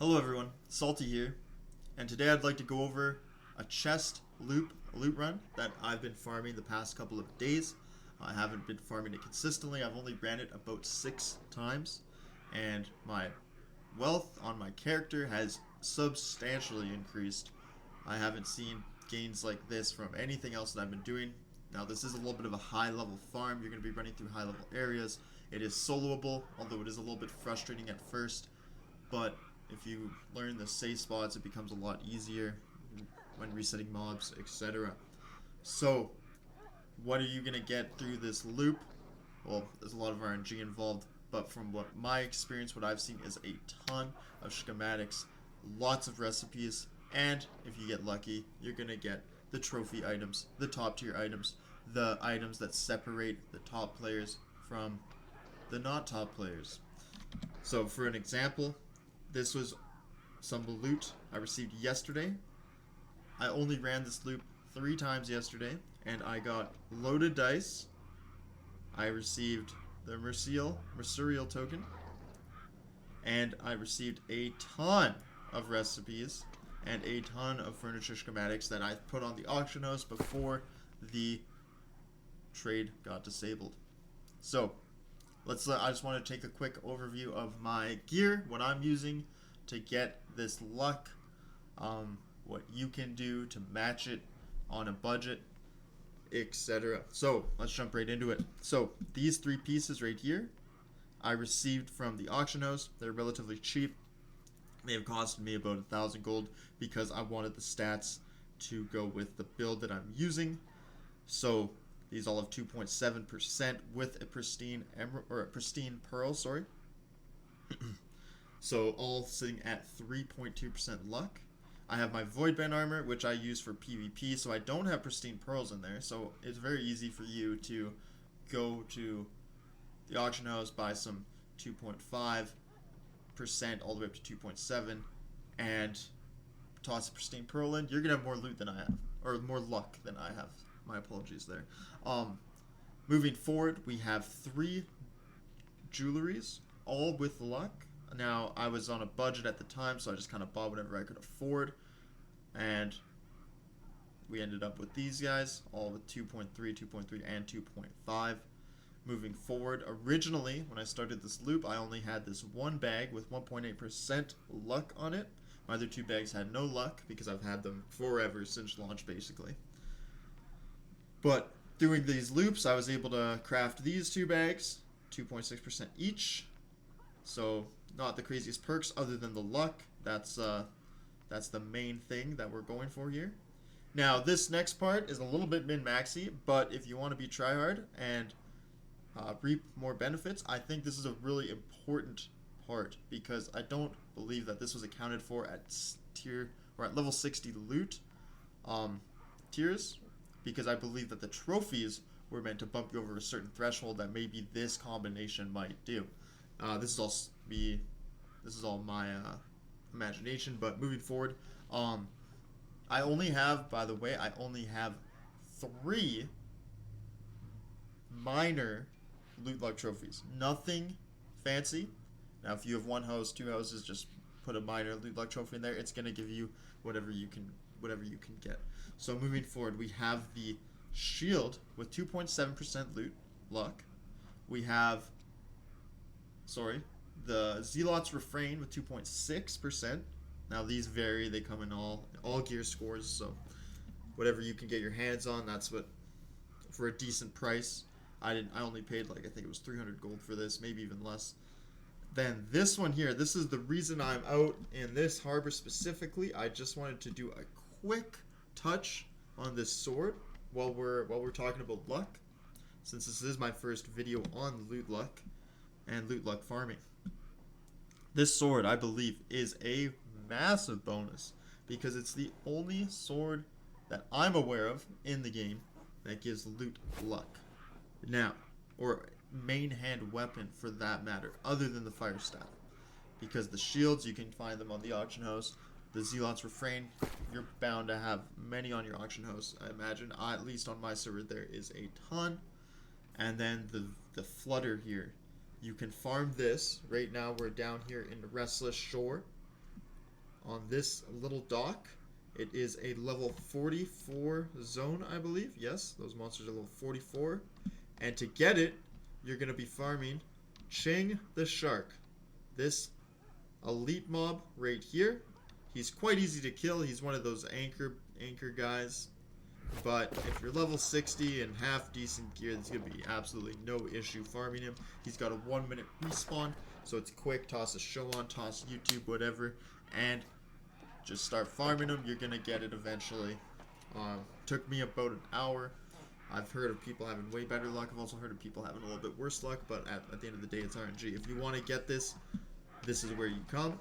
Hello everyone, Salty here, and today I'd like to go over a chest loot run that I've been farming the past couple of days. I haven't been farming it consistently. I've only ran it about 6 times, and my wealth on my character has substantially increased. I haven't seen gains like this from anything else that I've been doing. Now this is a little bit of a high level farm. You're going to be running through high level areas. It is soloable, although it is a little bit frustrating at first, but if you learn the safe spots, it becomes a lot easier when resetting mobs, etc. So, what are you going to get through this loop? Well, there's a lot of RNG involved, but from what my experience, what I've seen is a ton of schematics, lots of recipes, and if you get lucky, you're going to get the trophy items, the top tier items, the items that separate the top players from the not top players. So, for an example, this was some loot I received yesterday. I only ran this loop 3 times yesterday, and I got loaded dice. I received the Mercurial token, and I received a ton of recipes and a ton of furniture schematics that I put on the auction house before the trade got disabled. So, I just want to take a quick overview of my gear, what I'm using to get this luck, what you can do to match it on a budget, etc. So let's jump right into it. So these 3 pieces right here I received from the auction house. They're relatively cheap. They have costed me about 1,000 gold because I wanted the stats to go with the build that I'm using. So these all have 2.7% with a pristine pearl, sorry. So all sitting at 3.2% luck. I have my Voidband armor, which I use for PvP, so I don't have pristine pearls in there. So it's very easy for you to go to the auction house, buy some 2.5% all the way up to 2.7, and toss a pristine pearl in. You're gonna have more loot than I have, or more luck than I have. My apologies there. Moving forward, we have 3 jewelries, all with luck. Now, I was on a budget at the time, so I just kind of bought whatever I could afford. And we ended up with these guys, all with 2.3, 2.3, and 2.5. Moving forward, originally, when I started this loop, I only had this one bag with 1.8% luck on it. My other 2 bags had no luck because I've had them forever since launch, basically. But doing these loops, I was able to craft these 2 bags, 2.6% each. So not the craziest perks other than the luck. That's the main thing that we're going for here. Now this next part is a little bit min-maxy, but if you want to be tryhard and reap more benefits, I think this is a really important part because I don't believe that this was accounted for at tier or at level 60 loot tiers, because I believe that the trophies were meant to bump you over a certain threshold that maybe this combination might do. This is all my imagination, but moving forward, I only have 3 minor loot luck trophies. Nothing fancy. Now, if you have 1 house, 2 houses, just put a minor loot luck trophy in there. It's gonna give you whatever you can get. So moving forward, we have the shield with 2.7% loot luck. We have the Zealot's Refrain with 2.6%. Now these vary, they come in all gear scores, so whatever you can get your hands on, that's what, for a decent price. I only paid I think it was 300 gold for this, maybe even less. Then this one here, this is the reason I'm out in this harbor specifically. I just wanted to do a quick touch on this sword while we're talking about luck, since this is my first video on loot luck and loot luck farming. This sword, I believe, is a massive bonus because it's the only sword that I'm aware of in the game that gives loot luck. Now, or main hand weapon for that matter, other than the fire staff. Because the shields, you can find them on the auction house. The Zealot's Refrain, you're bound to have many on your auction house, I imagine. At least on my server, there is a ton. And then the Flutter here. You can farm this. Right now, we're down here in the Restless Shore. on this little dock. It is a level 44 zone, I believe. Yes, those monsters are level 44. And to get it, you're going to be farming Ching the Shark. This elite mob right here. He's quite easy to kill. He's one of those anchor guys. But if you're level 60 and half decent gear, there's going to be absolutely no issue farming him. He's got a 1-minute respawn, so it's quick. Toss a show on, toss YouTube, whatever, and just start farming him. You're going to get it eventually. Took me about an hour. I've heard of people having way better luck. I've also heard of people having a little bit worse luck, but at the end of the day, it's RNG. If you want to get this, this is where you come.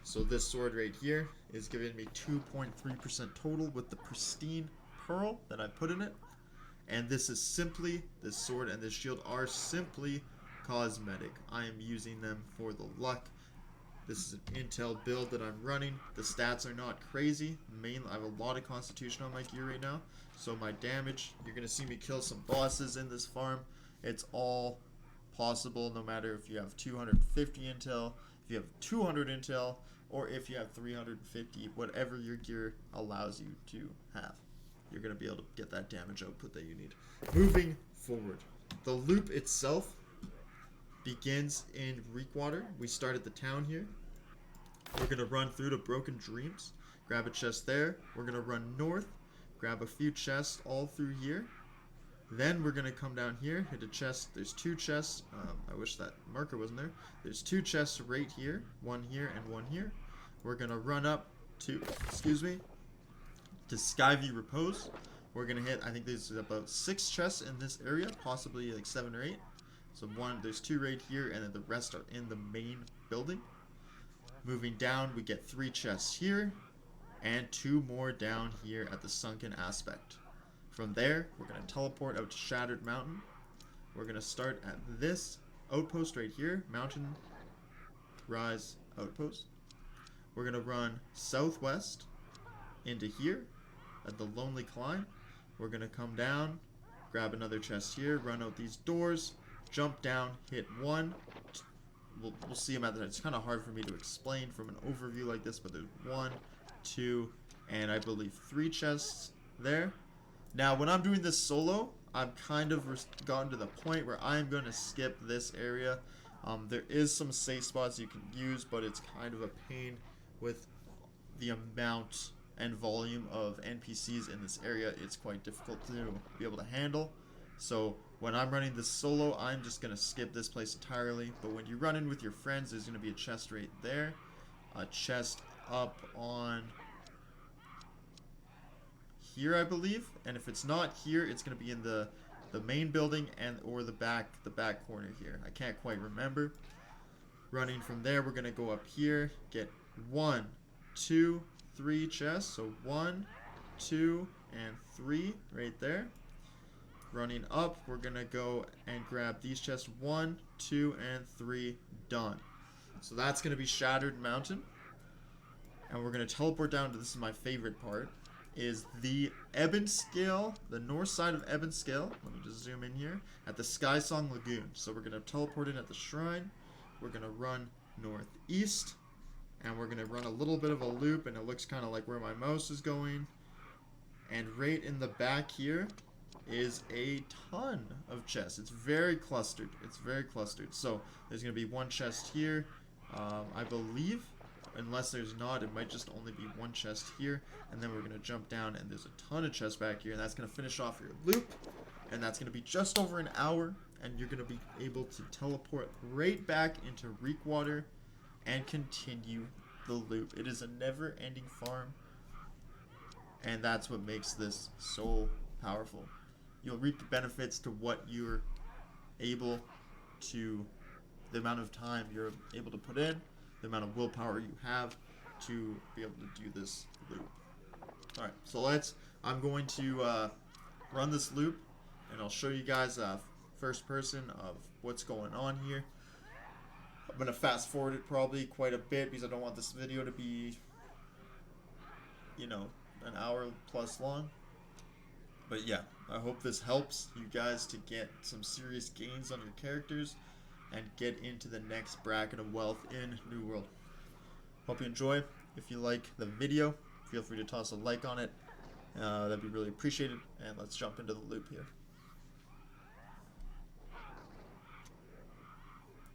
So this sword right here is giving me 2.3% total with the pristine pearl that I put in it. And this is simply, this sword and this shield are simply cosmetic. I am using them for the luck. This is an intel build that I'm running. The stats are not crazy. Mainly, I have a lot of constitution on my gear right now. So my damage, you're going to see me kill some bosses in this farm. It's all possible no matter if you have 250 intel, if you have 200 intel, or if you have 350, whatever your gear allows you to have. You're going to be able to get that damage output that you need. Moving forward, the loop itself begins in Reekwater. We start at the town here. We're going to run through to Broken Dreams, grab a chest there. We're going to run north, grab a few chests all through here. Then we're going to come down here, hit a chest. There's 2 chests. I wish that marker wasn't there. There's 2 chests right here, one here and one here. We're going to run up to, to Skyview Repose. We're going to hit, I think there's about 6 chests in this area, possibly like 7 or 8. So there's 2 right here, and then the rest are in the main building. Moving down, we get 3 chests here, and 2 more down here at the Sunken Aspect. From there, we're going to teleport out to Shattered Mountain. We're going to start at this outpost right here, Mountain Rise Outpost. We're going to run southwest into here at the Lonely Climb. We're going to come down, grab another chest here, run out these doors, jump down, hit 1. We'll see them at the end. It's kind of hard for me to explain from an overview like this, but there's 1, 2, and I believe 3 chests there. Now, when I'm doing this solo, I've kind of gotten to the point where I'm going to skip this area. There is some safe spots you can use, but it's kind of a pain with the amount and volume of NPCs in this area. It's quite difficult to be able to handle. So when I'm running this solo, I'm just going to skip this place entirely. But when you run in with your friends, there's going to be a chest right there. A chest up on here, I believe. And if it's not here, it's going to be in the main building and or the back corner here. I can't quite remember. Running from there, we're going to go up here, get 1, 2, 3 chests. So 1, 2, and 3 right there. Running up, we're going to go and grab these chests. 1, 2, and 3. Done. So that's going to be Shattered Mountain. And we're going to teleport down to, this is my favorite part, is the Ebon Scale, the north side of Ebon Scale. Let me just zoom in here. At the Sky Song Lagoon. So we're going to teleport in at the shrine. We're going to run northeast. And we're going to run a little bit of a loop. And it looks kind of like where my mouse is going. And right in the back here is a ton of chests. It's very clustered. It's very clustered. So there's going to be 1 chest here. I believe, unless there's not, it might just only be 1 chest here. And then we're going to jump down and there's a ton of chests back here. And that's going to finish off your loop. And that's going to be just over an hour. And you're going to be able to teleport right back into Reekwater and continue the loop. It is a never-ending farm. And that's what makes this so powerful. You'll reap the benefits to what you're able to, the amount of time you're able to put in, the amount of willpower you have to be able to do this loop. Alright, so I'm going to run this loop, and I'll show you guys first person of what's going on here. I'm going to fast forward it probably quite a bit because I don't want this video to be, an hour plus long. But yeah, I hope this helps you guys to get some serious gains on your characters and get into the next bracket of wealth in New World. Hope you enjoy. If you like the video, feel free to toss a like on it. That'd be really appreciated. And let's jump into the loop here.